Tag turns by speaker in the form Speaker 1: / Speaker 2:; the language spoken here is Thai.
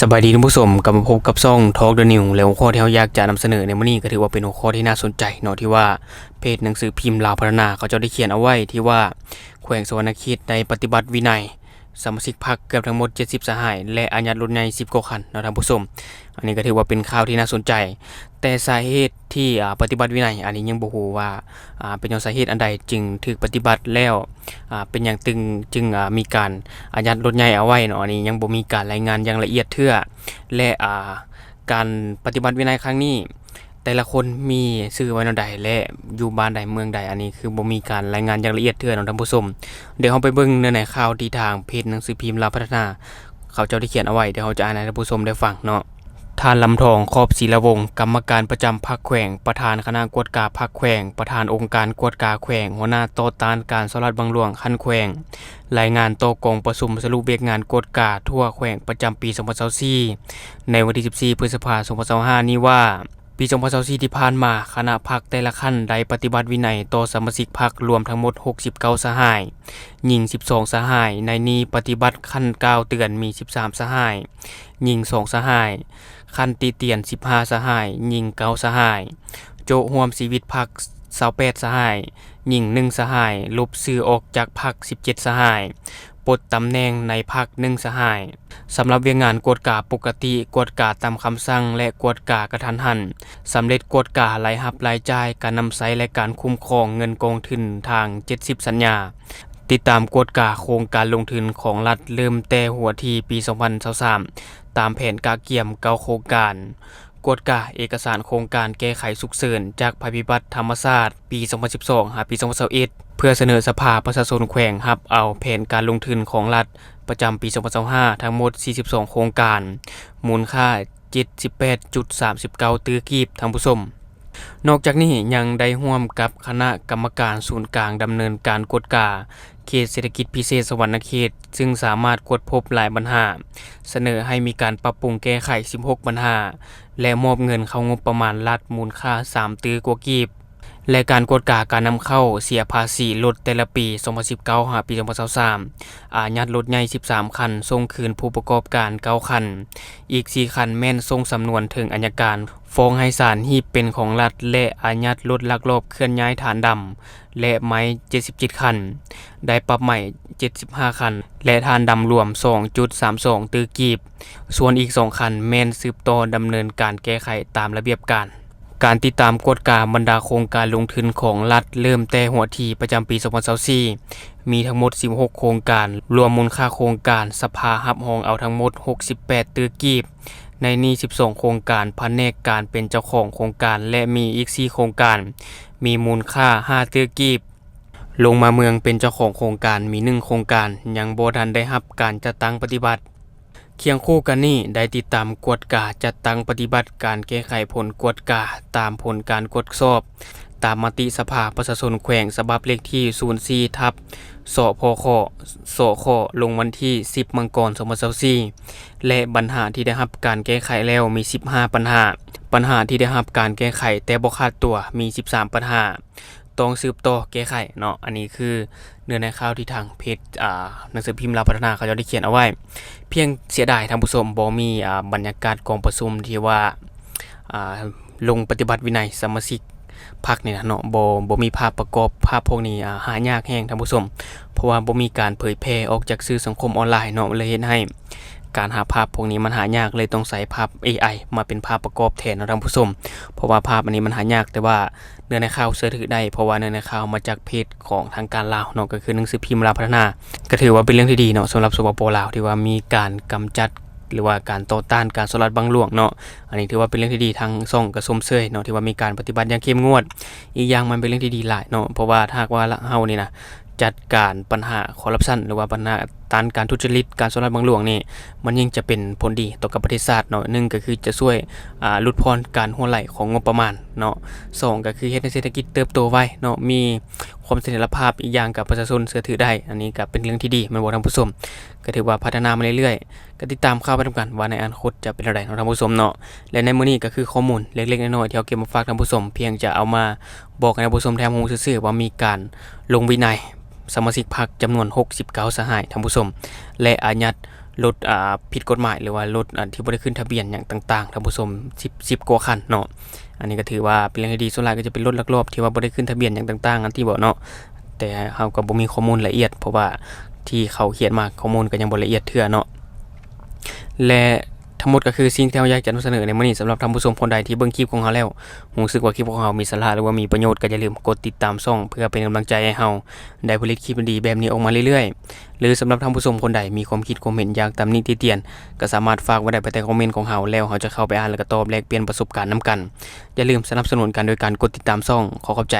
Speaker 1: สบายดีท่านผู้ชมกลับมาพบกับช่อง Talk the New แล้วหัวข้อที่เราอยากจะนำเสนอในวันนี้ก็ถือว่าเป็นหัวข้อที่น่าสนใจเนาะที่ว่าเพจหนังสือพิมพ์ลาวพัฒนาเขาจะได้เขียนเอาไว้ที่ว่าแขวงสวรรณเขตในปฏิบัติวินัยสมาชิกพรรคเกือบทั้งหมด70สหายและอายัดรถใหญ่10กว่าคันเนาะท่านผู้ชมอันนี้ก็ถือว่าเป็นข่าวที่น่าสนใจแต่สาเหตุที่ปฏิบัติวินัยอันนี้ยังบ่ฮู้ว่าเป็นเพราะสาเหตุอันใดจึงถูกปฏิบัติแล้วเป็นอย่างจึงมีการอายัดรถใหญ่เอาไว้เนาะอันนี้ยังบ่มีการรายงานอย่างละเอียดเทื่อและการปฏิบัติวินัยครั้งนี้แต่ละคนมีชื่อไว้แนวใดและอยู่บ้านใดเมืองใดอันนี้คือบ่มีการรายงานอย่างละเอียดเทื่อเนาะท่านผู้ชมเดี๋ยวเราไปเบิ่งเนื้อในข่าวที่ทางเพจหนังสือพิมพ์ลาวพัฒนาเขาเจ้าได้เขียนเอาไว้เดี๋ยวเราจะอ่านให้ท่านผู้ชมได้ฟังเนาะท่านลำทองครอบศิลวงศ์กรรมการประจำพรรคแขวงประธานคณะกวดกาพรรคแขวงประธานองค์การกวดกาแขวงหัวหน้าต่อต้านการสลัดบังหลวงคันแขวงรายงานต่อกองประชุมสรุปเวียกงานกวดกาทั่วแขวงประจำปี2024ในวันที่14พฤษภาคม2025นี้ว่าปี2024ที่ผ่านมาคณะพรรคแต่ละขั้นได้ปฏิบัติวินัยต่อสมาชิกพรรครวมทั้งหมด69สหายหญิง12สหายในนี้ปฏิบัติขั้น9เตือนมี13สหายหญิง2สหายคันติเตียน15สหายหญิง9สหายโจร่วมชีวิตพรรค28สหายหญิง1สหายลบชื่อออกจากพรรค17สหายปลดตำแหน่งในพรรค1สหายสำหรับเวียงงานกวดกาปกติกวดกาตามคำสั่งและกวดกากระทันหันสำเร็จกวดการายรับรายจ่ายการนำใช้และการคุ้มครองเงินกองทุนทาง70สัญญาติดตามกวดกาโครงการลงทุนของรัฐเริ่มแต่หัวที่ปี2023ตามแผนกาเกียม9โครงการกวดกาเอกสารโครงการแก้ไขฉุกเฉินจากภัยพิบัติธรรมชาติปี2012หาปี2021เพื่อเสนอสภาประชาชนแขวงรับเอาแผนการลงทุนของรัฐประจำปี2025ทั้งหมด42โครงการมูลค่า 78.39 ตื้อกีบท่านผู้ชมนอกจากนี้ยังได้ร่วมกับคณะกรรมการศูนย์กลางดำเนินการกวดกาเขตเศรษฐกิจพิเศษสวรรณเขตซึ่งสามารถกวดพบหลายปัญหาเสนอให้มีการปรับปรุงแก้ไข16ปัญหาและมอบเงินเข้างบประมาณรัฐมูลค่า3ตื้อกว่ากีบและการกวดกาการนำเข้าเสียภาษีรถแต่ละปี2019หาปี2023อายัดรถใหญ่13คันส่งคืนผู้ประกอบการ9คันอีก4คันแม่นส่งสำนวนถึงอัยการฟ้องให้ศาลฮีบเป็นของรัฐและอายัดรถลักลอบเคลื่อนย้ายฐานดำและไม้77คันได้ปรับใหม่75คันและฐานดำรวม 2.32 ตื้อกีบส่วนอีก2คันแม่นสืบต่อดำเนินการแก้ไขตามระเบียบการติดตามกวดกาบรรดาโครงการลงทุนของรัฐเริ่มแต่หัวทีประจำปี2024มีทั้งหมด16โครงการรวมมูลค่าโครงการสภารับรองเอาทั้งหมด68ตื้อกีบในนี้12โครงการแผนกการเป็นเจ้าของโครงการและมีอีก4โครงการมีมูลค่า5ตื้อกีบลงมาเมืองเป็นเจ้าของโครงการมี1โครงการยังบ่ทันได้รับการจัดตั้งปฏิบัติเคียงคู่กันนี้ได้ติดตามกวดกาจัดตั้งปฏิบัติการแก้ไขผลกวดกาตามผลการกวดสอบตามมติสภาประชาชนแขวงฉบับเลขที่04ทับสพคสคลงวันที่10มังกร2024และปัญหาที่ได้รับการแก้ไขแล้วมี15ปัญหาที่ได้รับการแก้ไขแต่บ่ขาดตัวมี13ปัญหาต้องสืบต่อแก้ไขเนาะอันนี้คือเนื้อในข่าวที่ทางเพจหนังสือพิมพ์ลาวพัฒนาเขาจะได้เขียนเอาไว้เพียงเสียดายท่านผู้ชมบ่มีบรรยากาศกองประชุมที่ว่าลงปฏิบัติวินัยสมาชิกพรรคนี่นะเนาะบ่มีภาพประกอบภาพพวกนี้หายากแฮงท่านผู้ชมเพราะว่าบ่มีการเผยแพร่ออกจากสื่อสังคมออนไลน์เนาะเลยเฮ็ดให้การหาภาพพวกนี้มันหายากเลยต้องใช้ภาพ AI มาเป็นภาพประกอบแทนท่านผู้ชมเพราะว่าภาพอันนี้มันหายากแต่ว่าเนื้อในข่าวเชื่อถือได้เพราะว่าเนื้อในข่าวมาจากเพจของทางการลาวเนาะก็คือหนังสือพิมพ์ลาวพัฒนาก็ถือว่าเป็นเรื่องที่ดีเนาะสำหรับสปป.ลาวที่ว่ามีการกำจัดหรือว่าการต่อต้านการสลัดบังหลวงเนาะอันนี้ถือว่าเป็นเรื่องที่ดีทางช่องกระสมเซยเนาะที่ว่ามีการปฏิบัติอย่างเข้มงวดอีกอย่างมันเป็นเรื่องที่ดีหลายเนาะเพราะว่าถ้าว่าเฮานี่นะจัดการปัญหาคอร์รัปชันหรือว่าปัญหาต้านการทุจริตการสลัดบังหลวงนี่มันยิ่งจะเป็นผลดีต่อกับประเทศชาติเนาะ1ก็คือจะช่วยลดพรการหัวไหลของงบประมาณเนาะ2ก็คือเฮ็ดให้เศรษฐกิจเติบโตไวเนาะมีความเสถียรภาพอีกอย่างกับประชาชนเชื่อถือได้อันนี้ก็เป็นเรื่องที่ดีมันบ่ท่านผู้ชมก็ถือว่าพัฒนามาเรื่อยๆก็ติดตามข่าวไปนำกันว่าในอนาคตจะเป็นอะไรเนาะท่านผู้ชมเนาะและในมื้อนี้ก็คือข้อมูลเล็กๆน้อยๆที่เอาเก็บมาฝากท่านผู้ชมเพียงจะเอามาบอกให้ท่านผู้ชมแถมฮู้ซื่อๆว่ามีการลงวินัยสมาชิกพรรคจำนวน69สหายท่านผู้ชมและอายัด รถผิดกฎหมายหรือว่ารถที่บ่ได้ขึ้นทะเบียนหยังต่างๆท่านผู้ชม10กว่าคันเนาะอันนี้ก็ถือว่าเป็นเรื่องที่ดีส่วนหลายก็จะเป็นรถลักลอบที่ว่าบ่ได้ขึ้นทะเบียนหยังต่างๆอันที่บอกเนาะแต่เฮาก็บ่มีข้อมูลละเอียดเพราะว่าที่เขาเขียนมาข้อมูลก็ยังบ่ละเอียดเทื่อเนาะและทั้งหมดก็คือสิ่งที่เราอยากจะนำเสนอในมื้อนี้สำหรับท่านผู้ชมคนใดที่เบิ่งคลิปของเราแล้วรู้สึกว่าคลิปของเรามีสาระหรือว่ามีประโยชน์ก็อย่าลืมกดติดตามช่องเพื่อเป็นกำลังใจให้เราได้ผลิตคลิปดีๆแบบนี้ออกมาเรื่อยๆหรือสำหรับท่านผู้ชมคนใดมีความคิดความเห็นอยากตำหนิติเตียนก็สามารถฝากไว้ได้ใต้คอมเมนต์ของเราแล้วเราจะเข้าไปอ่านแล้วก็ตอบแลกเปลี่ยนประสบการณ์นํกันอย่าลืมสนับสนุนกันโดยการกดติดตามช่องขอขอบใจ